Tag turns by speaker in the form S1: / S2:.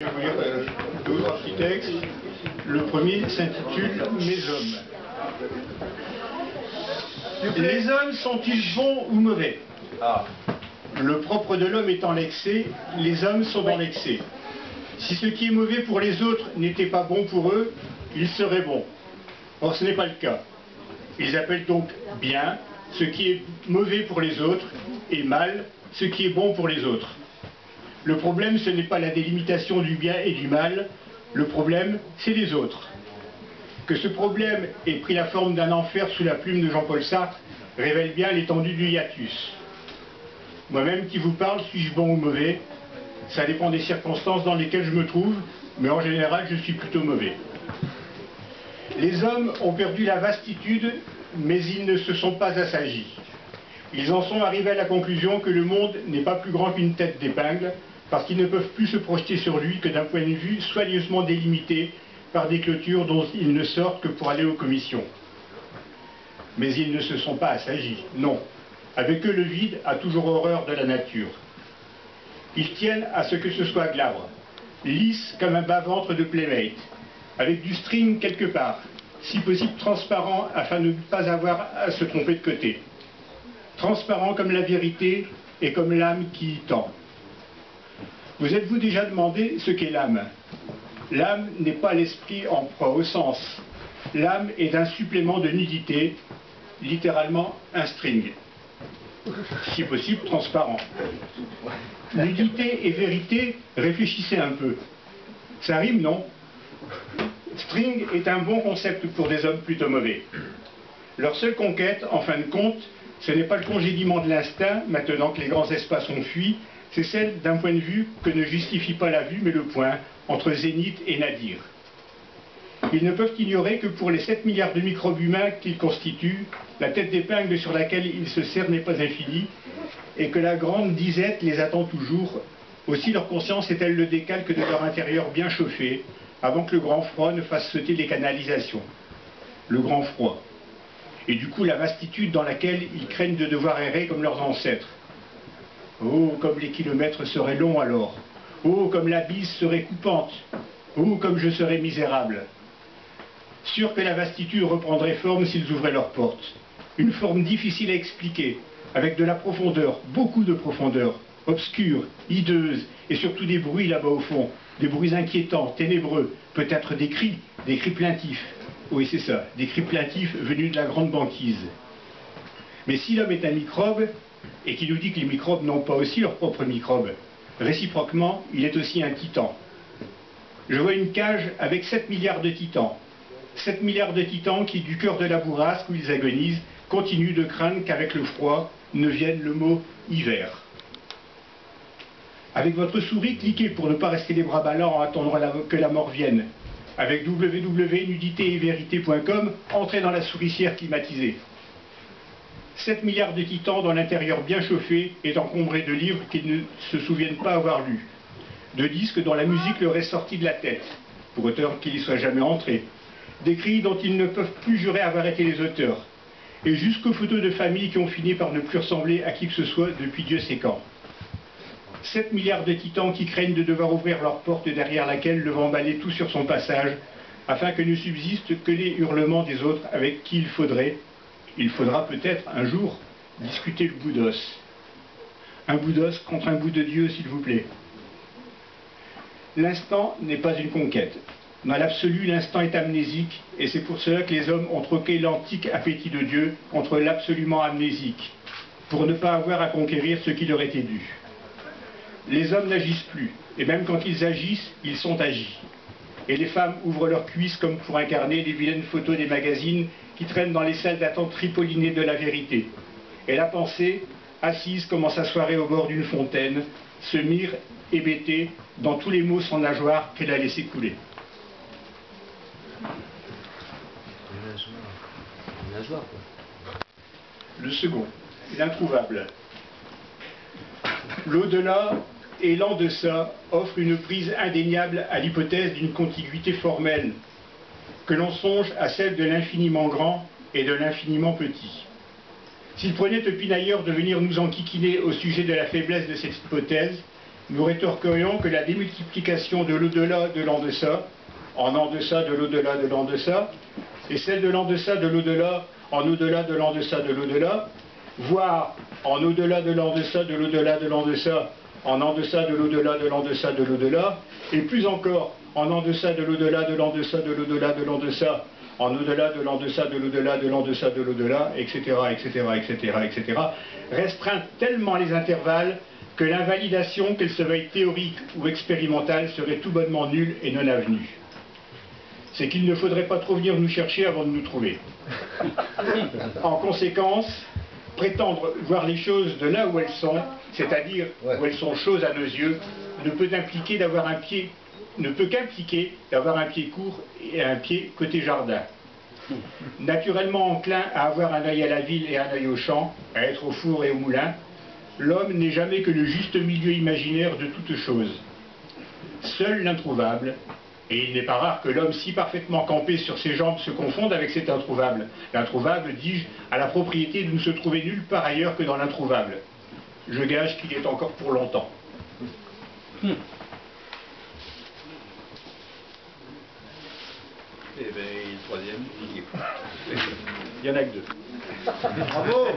S1: Je vais vous lire deux petits textes. Le premier s'intitule « Mes hommes ». Les hommes sont-ils bons ou mauvais? Le propre de l'homme étant l'excès, les hommes sont dans l'excès. Si ce qui est mauvais pour les autres n'était pas bon pour eux, ils seraient bons. Or ce n'est pas le cas. Ils appellent donc bien ce qui est mauvais pour les autres et mal ce qui est bon pour les autres. Le problème, ce n'est pas la délimitation du bien et du mal, le problème, c'est les autres. Que ce problème ait pris la forme d'un enfer sous la plume de Jean-Paul Sartre révèle bien l'étendue du hiatus. Moi-même qui vous parle, suis-je bon ou mauvais? Ça dépend des circonstances dans lesquelles je me trouve, mais en général, je suis plutôt mauvais. Les hommes ont perdu la vastitude, mais ils ne se sont pas assagis. Ils en sont arrivés à la conclusion que le monde n'est pas plus grand qu'une tête d'épingle, parce qu'ils ne peuvent plus se projeter sur lui que d'un point de vue soigneusement délimité par des clôtures dont ils ne sortent que pour aller aux commissions. Mais ils ne se sont pas assagis, non. Avec eux, le vide a toujours horreur de la nature. Ils tiennent à ce que ce soit glabre, lisse comme un bas-ventre de Playmate, avec du string quelque part, si possible transparent afin de ne pas avoir à se tromper de côté. Transparent comme la vérité et comme l'âme qui y tend. Vous êtes-vous déjà demandé ce qu'est l'âme? L'âme n'est pas l'esprit en proie au sens. L'âme est un supplément de nudité, littéralement un string. Si possible, transparent. Nudité et vérité, réfléchissez un peu. Ça rime, non? String est un bon concept pour des hommes plutôt mauvais. Leur seule conquête, en fin de compte, ce n'est pas le congédiement de l'instinct, maintenant que les grands espaces ont fui, c'est celle d'un point de vue que ne justifie pas la vue, mais le point, entre Zénith et Nadir. Ils ne peuvent ignorer que pour les 7 milliards de microbes humains qu'ils constituent, la tête d'épingle sur laquelle ils se serrent n'est pas infinie, et que la grande disette les attend toujours. Aussi leur conscience est-elle le décalque de leur intérieur bien chauffé, avant que le grand froid ne fasse sauter les canalisations. Le grand froid. Et du coup la vastitude dans laquelle ils craignent de devoir errer comme leurs ancêtres. Oh, comme les kilomètres seraient longs alors. Oh, comme la bise serait coupante. Oh, comme je serais misérable. Sûr que la vastitude reprendrait forme s'ils ouvraient leurs portes. Une forme difficile à expliquer, avec de la profondeur, beaucoup de profondeur, obscure, hideuse, et surtout des bruits là-bas au fond, des bruits inquiétants, ténébreux, peut-être des cris plaintifs. Oui, c'est ça, des cris plaintifs venus de la grande banquise. Mais si l'homme est un microbe, et qui nous dit que les microbes n'ont pas aussi leurs propres microbes, réciproquement, il est aussi un titan. Je vois une cage avec 7 milliards de titans. 7 milliards de titans qui, du cœur de la bourrasque où ils agonisent, continuent de craindre qu'avec le froid ne vienne le mot hiver. Avec votre souris, cliquez pour ne pas rester les bras ballants en attendant que la mort vienne. Avec www.nuditéetverité.com, entrez dans la souricière climatisée. 7 milliards de titans dans l'intérieur bien chauffé et encombré de livres qu'ils ne se souviennent pas avoir lus. De disques dont la musique leur est sortie de la tête, pour autant qu'ils y soient jamais entrés. D'écrits dont ils ne peuvent plus jurer avoir été les auteurs. Et jusqu'aux photos de famille qui ont fini par ne plus ressembler à qui que ce soit depuis Dieu sait quand. 7 milliards de titans qui craignent de devoir ouvrir leur porte derrière laquelle le vent balaie tout sur son passage, afin que ne subsistent que les hurlements des autres avec qui il faudra peut-être un jour discuter le bout d'os. Un bout d'os contre un bout de Dieu, s'il vous plaît. L'instant n'est pas une conquête. Dans l'absolu, l'instant est amnésique, et c'est pour cela que les hommes ont troqué l'antique appétit de Dieu contre l'absolument amnésique, pour ne pas avoir à conquérir ce qui leur était dû. Les hommes n'agissent plus, et même quand ils agissent, ils sont agis. Et les femmes ouvrent leurs cuisses comme pour incarner les vilaines photos des magazines qui traînent dans les salles d'attente tripollinées de la vérité. Et la pensée, assise comme en sa soirée au bord d'une fontaine, se mire hébétée dans tous les mots sans nageoire qu'elle a laissé couler. Le second, l'introuvable. L'au-delà et l'en-deçà offrent une prise indéniable à l'hypothèse d'une contiguïté formelle, que l'on songe à celle de l'infiniment grand et de l'infiniment petit. S'il prenait au pinailleur de venir nous enquiquiner au sujet de la faiblesse de cette hypothèse, nous rétorquerions que la démultiplication de l'au-delà de l'en-deçà, en en-deçà de l'au-delà de l'en-deçà, et celle de l'en-deçà de l'au-delà, en au-delà de l'en-deçà de l'au-delà, voire en au-delà de l'en-deçà de l'au-delà de l'en-deçà, en en-deçà de l'au-delà de l'en-deçà de l'au-delà, et plus encore, en en-deçà de l'au-delà de l'en-deçà de l'au-delà de l'en-deçà, en au-delà de l'en-deçà de l'au-delà de l'en-deçà de l'au-delà, etc., etc., etc., etc., restreint tellement les intervalles que l'invalidation, qu'elle se veuille théorique ou expérimentale, serait tout bonnement nulle et non avenue. C'est qu'il ne faudrait pas trop venir nous chercher avant de nous trouver. En conséquence, prétendre voir les choses de là où elles sont, c'est-à-dire où elles sont choses à nos yeux, ne peut qu'impliquer d'avoir un pied court et un pied côté jardin. Naturellement enclin à avoir un œil à la ville et un œil au champ, à être au four et au moulin, l'homme n'est jamais que le juste milieu imaginaire de toute chose. Seul l'introuvable, et il n'est pas rare que l'homme si parfaitement campé sur ses jambes se confonde avec cet introuvable. L'introuvable, dis-je, a la propriété de ne se trouver nulle part ailleurs que dans l'introuvable. Je gage qu'il est encore pour longtemps.
S2: Eh bien, le troisième,
S1: il y en a que deux.
S2: Bravo!